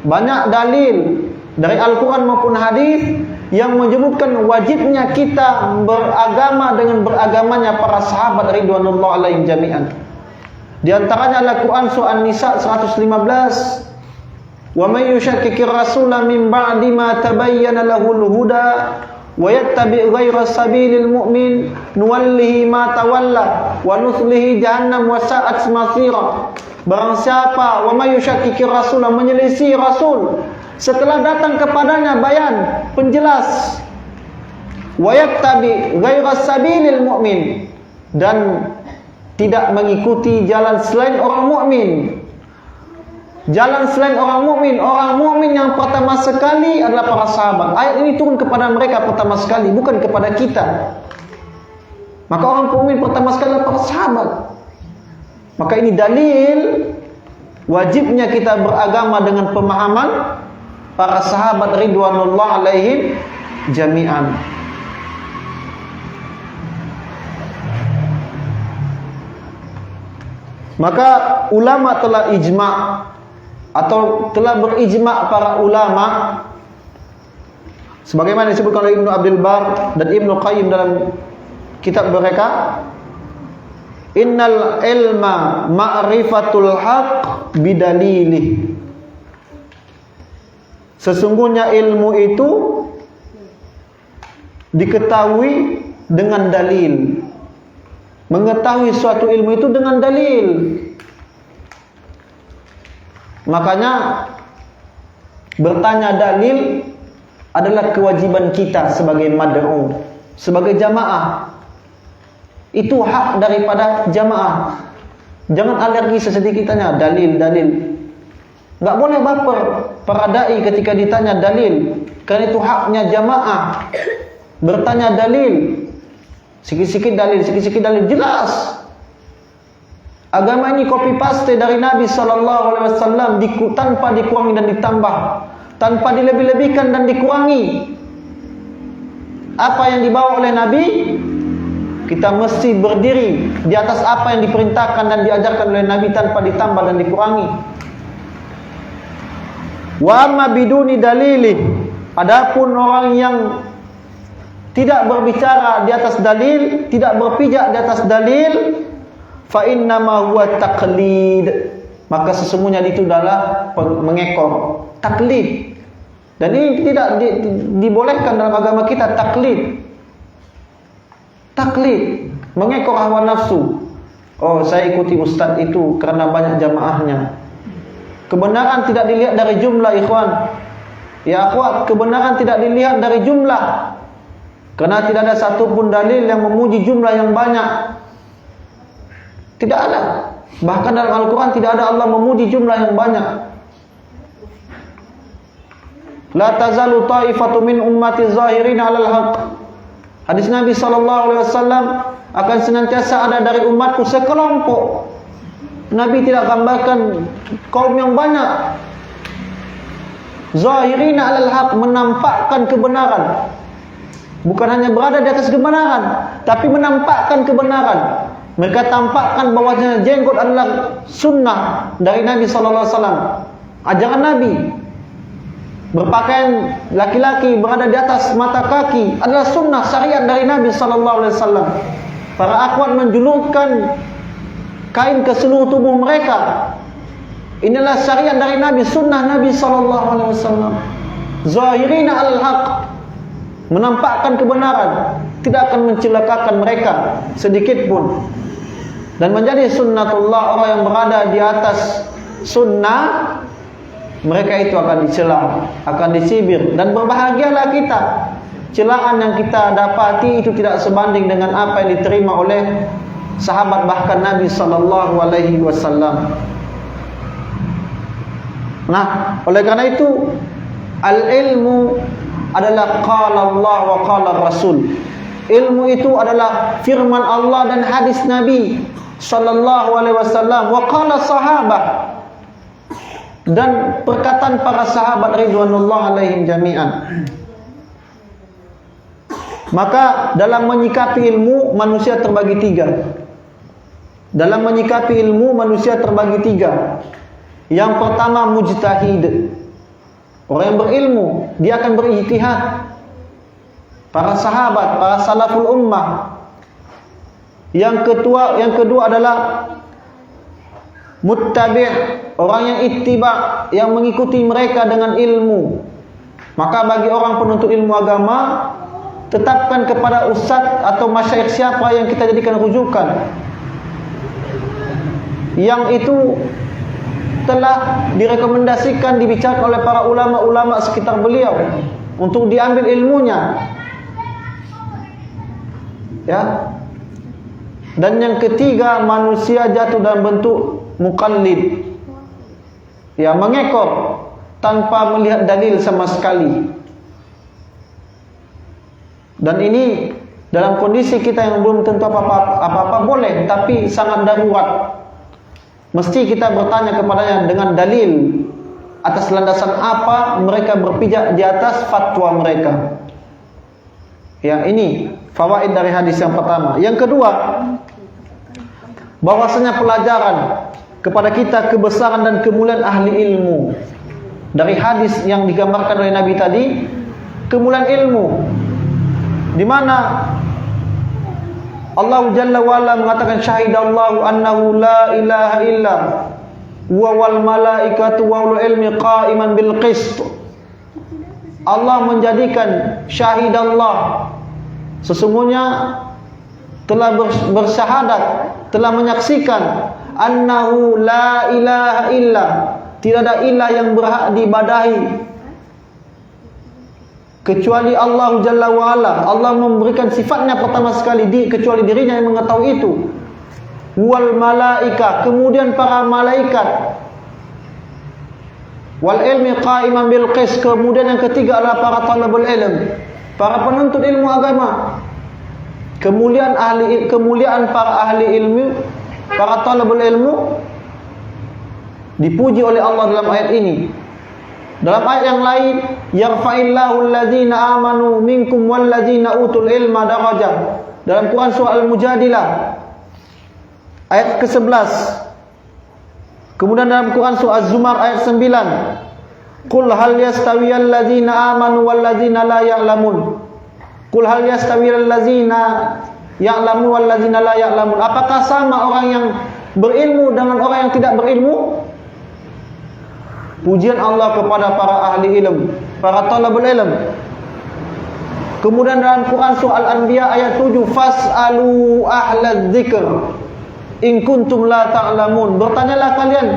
Banyak dalil dari Al-Quran maupun hadis yang menyebutkan wajibnya kita beragama dengan beragamanya para sahabat ridwanullah alaihim jami'an. Di antaranya Al-Quran surah An-Nisa 115. Wa may yushakkikir rasula min ba'di ma tabayyana lahul huda wa yattabi' ghayra sabilil mu'min nuwallihi ma tawalla wa nuslihi jahannam wa sa'at masira. Barang siapa wa may yushakkikir rasul, menyelisih rasul setelah datang kepadanya bayan, penjelas, wa yattabi' ghayra sabilil mu'min, dan tidak mengikuti jalan selain orang mukmin. Jalan selain orang mukmin yang pertama sekali adalah para sahabat. Ayat ini turun kepada mereka pertama sekali, bukan kepada kita. Maka orang mukmin pertama sekali adalah para sahabat. Maka ini dalil wajibnya kita beragama dengan pemahaman para sahabat ridwanullah alaihim jami'an. Maka ulama telah ijma' atau telah berijma' para ulama sebagaimana disebutkan oleh Ibnu Abdul Bar dan Ibnu Qayyim dalam kitab mereka, innal ilma ma'rifatul haq bidalilih. Sesungguhnya ilmu itu diketahui dengan dalil. Mengetahui suatu ilmu itu dengan dalil. Makanya bertanya dalil adalah kewajiban kita sebagai mad'u, sebagai jamaah. Itu hak daripada jamaah. Jangan alergi sesedikitnya dalil. Enggak boleh baper para dai ketika ditanya dalil, karena itu haknya jamaah. Bertanya dalil. Sikit-sikit dalil jelas. Agama ini copy paste dari Nabi sallallahu alaihi wasallam tanpa dikurangi dan ditambah, tanpa dilebih-lebihkan dan dikurangi. Apa yang dibawa oleh Nabi, kita mesti berdiri di atas apa yang diperintahkan dan diajarkan oleh Nabi tanpa ditambah dan dikurangi. Wa amma biduni dalili, adapun orang yang tidak berbicara di atas dalil, tidak berpijak di atas dalil, fa innama huwa taqlid, maka sesungguhnya itu adalah mengekor, taklid. Dan ini tidak dibolehkan dalam agama kita, taklid, mengekor hawa nafsu. Oh, saya ikuti ustaz itu karena banyak jamaahnya. Kebenaran tidak dilihat dari jumlah, ikhwan. Ya akhwat, kebenaran tidak dilihat dari jumlah. Karena tidak ada satupun dalil yang memuji jumlah yang banyak. Tidak ada. Bahkan dalam Al-Quran tidak ada Allah memuji jumlah yang banyak. La tazalu ta'ifatu min ummati zahirin 'alal haqq. Hadis Nabi sallallahu alaihi wasallam, akan senantiasa ada dari umatku sekelompok. Nabi tidak gambarkan kaum yang banyak. Zahirin 'alal haqq, menampakkan kebenaran. Bukan hanya berada di atas kebenaran, tapi menampakkan kebenaran. Mereka tampakkan bahwasanya jenggot adalah sunnah dari Nabi sallallahu alaihi wasallam, ajaran Nabi. Berpakaian laki-laki berada di atas mata kaki adalah sunnah syariat dari Nabi sallallahu alaihi wasallam. Para akhwat menjulurkan kain ke seluruh tubuh mereka. Inilah syariat dari Nabi, sunnah Nabi sallallahu alaihi wasallam. Zahirina al-haq, menampakkan kebenaran, tidak akan mencelakakan mereka sedikit pun. Dan menjadi sunnatullah, orang yang berada di atas sunnah, mereka itu akan dicela, akan dicibir. Dan berbahagialah kita. Celaan yang kita dapati itu tidak sebanding dengan apa yang diterima oleh sahabat, bahkan Nabi sallallahu alaihi wasallam. Nah, oleh karena itu al-ilmu adalah qala Allah wa qala Rasul. Ilmu itu adalah firman Allah dan hadis Nabi sallallahu alaihi wasallam, wa qala sahabat, dan perkataan para sahabat ridwanullah alaihim jami'an. Maka dalam menyikapi ilmu manusia terbagi tiga. Dalam menyikapi ilmu manusia terbagi tiga. Yang pertama mujtahid, orang yang berilmu, dia akan berijtihad. Para sahabat, para salaful ummah. Yang kedua adalah muttabi', orang yang ittiba', yang mengikuti mereka dengan ilmu. Maka bagi orang penuntut ilmu agama, tetapkan kepada ustadz atau masyayikh siapa yang kita jadikan rujukan, yang itu telah direkomendasikan, dibicarakan oleh para ulama-ulama sekitar beliau untuk diambil ilmunya. Ya. Dan yang ketiga, manusia jatuh dalam bentuk muqallid. Ya, mengekor tanpa melihat dalil sama sekali. Dan ini dalam kondisi kita yang belum tentu apa-apa boleh, tapi sangat darurat. Mesti kita bertanya kepadanya dengan dalil, atas landasan apa mereka berpijak di atas fatwa mereka. Ya, ini fawaid dari hadis yang pertama. Yang kedua, bahwasanya pelajaran kepada kita kebesaran dan kemuliaan ahli ilmu. Dari hadis yang digambarkan oleh Nabi tadi, kemuliaan ilmu, di mana Allah Jalla wa Ala mengatakan syahidallahu annahu la ilaha illa wa wal malaikatu wa ulul ilmi qa'iman bil qist. Allah menjadikan syahidallah, sesungguhnya telah bersyahadat, telah menyaksikan annahu la ilaha illa, tidak ada ilah yang berhak diibadahi kecuali Allah Jalla wa'ala. Allah memberikan sifatnya pertama sekali kecuali dirinya yang mengetahui itu. Wal malaika, kemudian para malaikat. Wal ilmi qa'iman bil qis, kemudian yang ketiga adalah para talabul ilm, para penuntut ilmu agama. Kemuliaan para ahli ilmu, para talabul ilmu dipuji oleh Allah dalam ayat ini. Dalam ayat yang lain, yarfa'illahu alladzina amanu minkum walladzina utul ilma darajat. Dalam Quran surah Al-Mujadilah ayat ke-11. Kemudian dalam Quran surah Az-Zumar ayat 9, qul hal yastawiyal ladzina amanu walladzina la ya'lamun. Qul hal yastawiyal ladzina ya'lamun walladzina la ya'lamun. Apakah sama orang yang berilmu dengan orang yang tidak berilmu? Pujian Allah kepada para ahli ilmu, para talabul ilm. Kemudian dalam Quran surah Al-Anbiya ayat 7, fas'alu ahlal dzikr in kuntum la ta'lamun. Bertanyalah kalian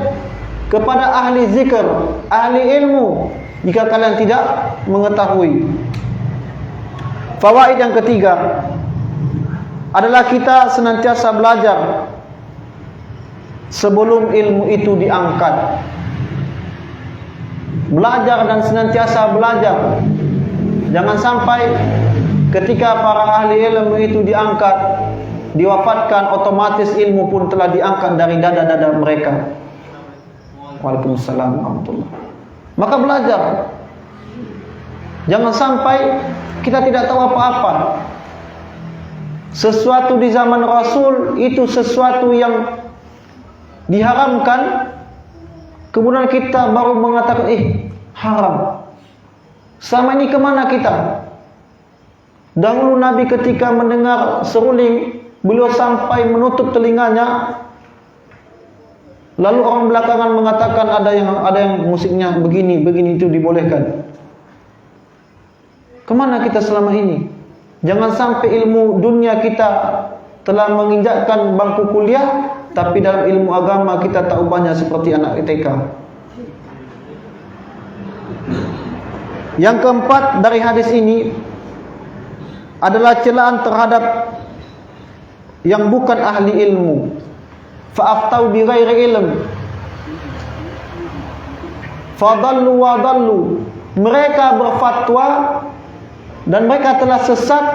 kepada ahli zikr, ahli ilmu, jika kalian tidak mengetahui. Fawaid yang ketiga adalah kita senantiasa belajar sebelum ilmu itu diangkat. Belajar dan senantiasa belajar. Jangan sampai ketika para ahli ilmu itu diangkat, diwafatkan, otomatis ilmu pun telah diangkat dari dada-dada mereka. Waalaikumsalam warahmatullahi. Maka belajar. Jangan sampai kita tidak tahu apa-apa. Sesuatu di zaman Rasul itu sesuatu yang diharamkan, kemudian kita baru mengatakan haram. Selama ini kemana kita? Dahulu Nabi ketika mendengar seruling, beliau sampai menutup telinganya. Lalu orang belakangan mengatakan ada yang musiknya begini itu dibolehkan. Kemana kita selama ini? Jangan sampai ilmu dunia kita telah menginjakkan bangku kuliah, tapi dalam ilmu agama kita tak ubahnya seperti anak TK. Yang keempat dari hadis ini adalah celaan terhadap yang bukan ahli ilmu. Fa'aftau bi ghairi ilm, fadallu wa dallu. Mereka berfatwa dan mereka telah sesat.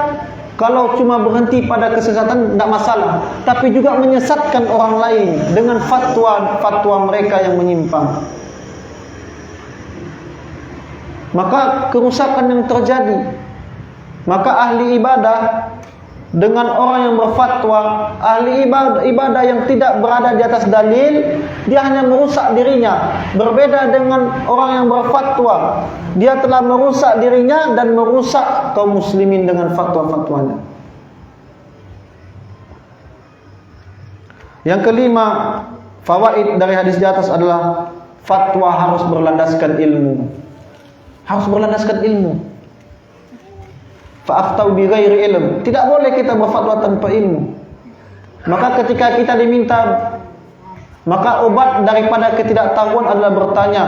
Kalau cuma berhenti pada kesesatan tidak masalah, tapi juga menyesatkan orang lain dengan fatwa mereka yang menyimpang. Maka kerusakan yang terjadi. Maka ahli ibadah dengan orang yang berfatwa, ahli ibadah yang tidak berada di atas dalil, dia hanya merusak dirinya. Berbeda dengan orang yang berfatwa, dia telah merusak dirinya dan merusak kaum muslimin dengan fatwa-fatwanya. Yang kelima, fawaid dari hadis di atas adalah fatwa harus berlandaskan ilmu. Harus berlandaskan ilmu. Fa'aftau bi ghairi ilm. Tidak boleh kita berfatwa tanpa ilmu. Maka ketika kita diminta, maka obat daripada ketidaktahuan adalah bertanya.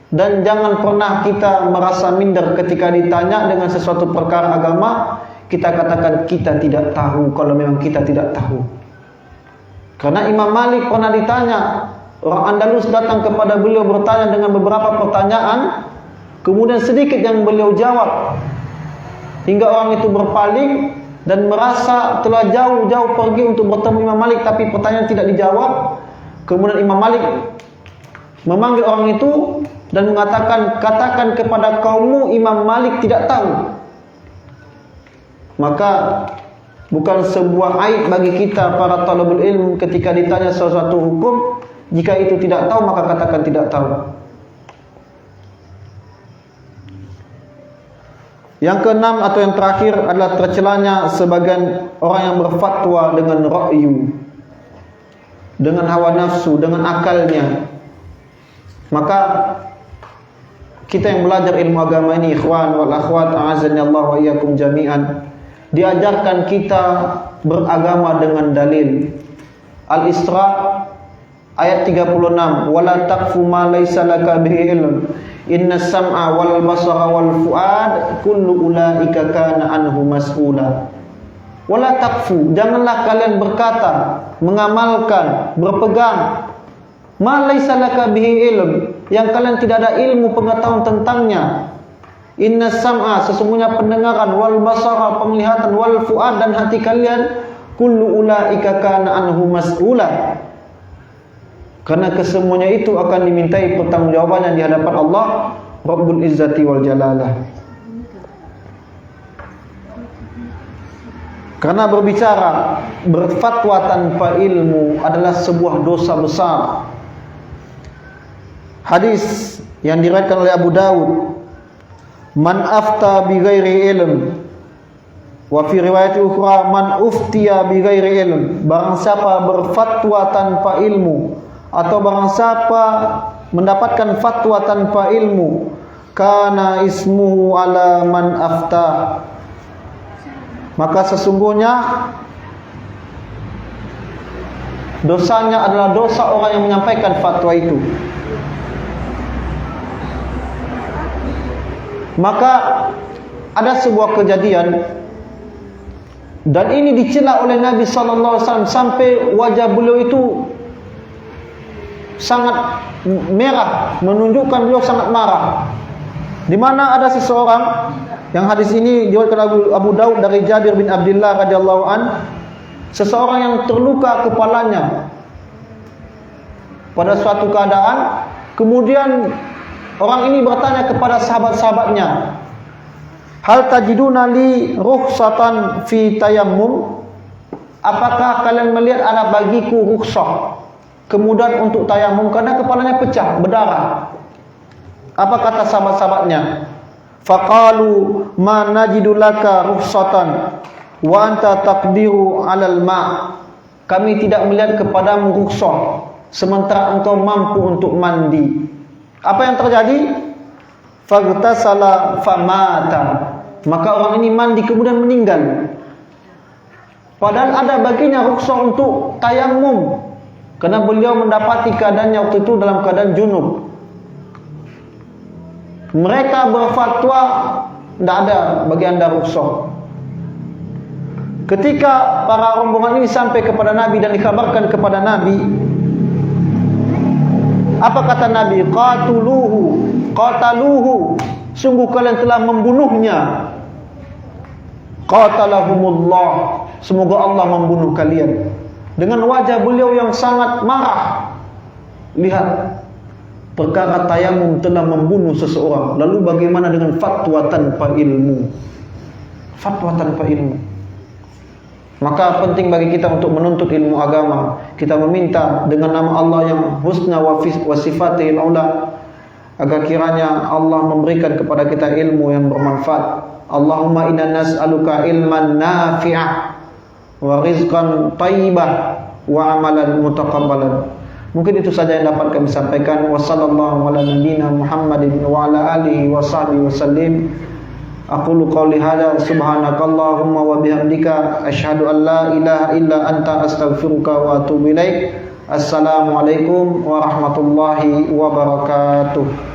Dan jangan pernah kita merasa minder ketika ditanya dengan sesuatu perkara agama, kita katakan kita tidak tahu kalau memang kita tidak tahu. Karena Imam Malik pernah ditanya, orang Andalus datang kepada beliau bertanya dengan beberapa pertanyaan, kemudian sedikit yang beliau jawab, hingga orang itu berpaling dan merasa telah jauh-jauh pergi untuk bertemu Imam Malik, tapi pertanyaan tidak dijawab. Kemudian Imam Malik memanggil orang itu dan mengatakan, katakan kepada kaummu Imam Malik tidak tahu. Maka bukan sebuah aib bagi kita para talabul ilm ketika ditanya sesuatu hukum, jika itu tidak tahu maka katakan tidak tahu. Yang keenam atau yang terakhir adalah tercelanya sebagian orang yang berfatwa dengan ra'yu, dengan hawa nafsu, dengan akalnya. Maka kita yang belajar ilmu agama ini, ikhwan wal akhwat, a'azzani Allah wa iyyakum jami'an, diajarkan kita beragama dengan dalil. Al-Isra ayat 36, wala taqfu ma laysa laka bihi ilm innas sam'a wal basara wal fuad kullu ulaika kana anhu mas'ula. Wala taqfu, janganlah kalian berkata, mengamalkan, berpegang ma laysa laka bihi ilm, yang kalian tidak ada ilmu pengetahuan tentangnya. Inna sam'a, sesungguhnya pendengaran, wal basara, penglihatan, wal fuad, dan hati kalian, kullu ulaika kana anhu mas'ula. Karena kesemuanya itu akan dimintai pertanggungjawabannya di hadapan Allah Rabbul Izzati wal Jalalah. Karena berbicara, berfatwa tanpa ilmu adalah sebuah dosa besar. Hadis yang diriwayatkan oleh Abu Dawud, man afta bi ghairi ilm, wa fi riwayat ukhra man uftiya bi ghairi ilm, barang siapa berfatwa tanpa ilmu atau barang siapa mendapatkan fatwa tanpa ilmu, kana ismuhu ala man afta, maka sesungguhnya dosanya adalah dosa orang yang menyampaikan fatwa itu. Maka ada sebuah kejadian, dan ini dicela oleh Nabi SAW sampai wajah beliau itu sangat merah, menunjukkan beliau sangat marah. Di mana ada seseorang, yang hadis ini diriwayatkan Abu Daud dari Jabir bin Abdullah radhiyallahu an, seseorang yang terluka kepalanya pada suatu keadaan. Kemudian orang ini bertanya kepada sahabat-sahabatnya, hal tajiduna li rukhsatan fi tayammum, apakah kalian melihat ada bagiku rukhsah, kemudian untuk tayamum, karena kepalanya pecah, berdarah. Apa kata sahabat-sahabatnya? Faqalu ma najidu laka rukhsatan wa anta taqdiru 'alal ma', kami tidak melihat kepadamu rukhsah sementara engkau mampu untuk mandi. Apa yang terjadi? Faghtasala famata, maka orang ini mandi kemudian meninggal. Padahal ada baginya rukhsah untuk tayamum, karena beliau mendapati keadaannya waktu itu dalam keadaan junub. Mereka berfatwa tidak ada bagi anda rukhsah. Ketika para rombongan ini sampai kepada Nabi dan dikabarkan kepada Nabi, apa kata Nabi? Qataluhu, sungguh kalian telah membunuhnya. Qatalahumullah, semoga Allah membunuh kalian. Dengan wajah beliau yang sangat marah. Lihat, perkara tayamum telah membunuh seseorang. Lalu bagaimana dengan fatwa tanpa ilmu? Fatwa tanpa ilmu. Maka penting bagi kita untuk menuntut ilmu agama. Kita meminta dengan nama Allah yang husna wa sifatihil ula, agar kiranya Allah memberikan kepada kita ilmu yang bermanfaat. Allahumma inna nas'aluka ilman nafi'ah wa rizqan tayyibah wa amalan mutaqabbalan. Mungkin itu saja yang dapat kami sampaikan. Wassallallahu ala nabiyyina Muhammadin wa ala alihi wa sahbihi wasallim. Aqulu qawli hadza subhanakallahumma wa bihamdika asyhadu an la ilaha illa anta astaghfiruka wa atubu ilaik. Assalamualaikum warahmatullahi wabarakatuh.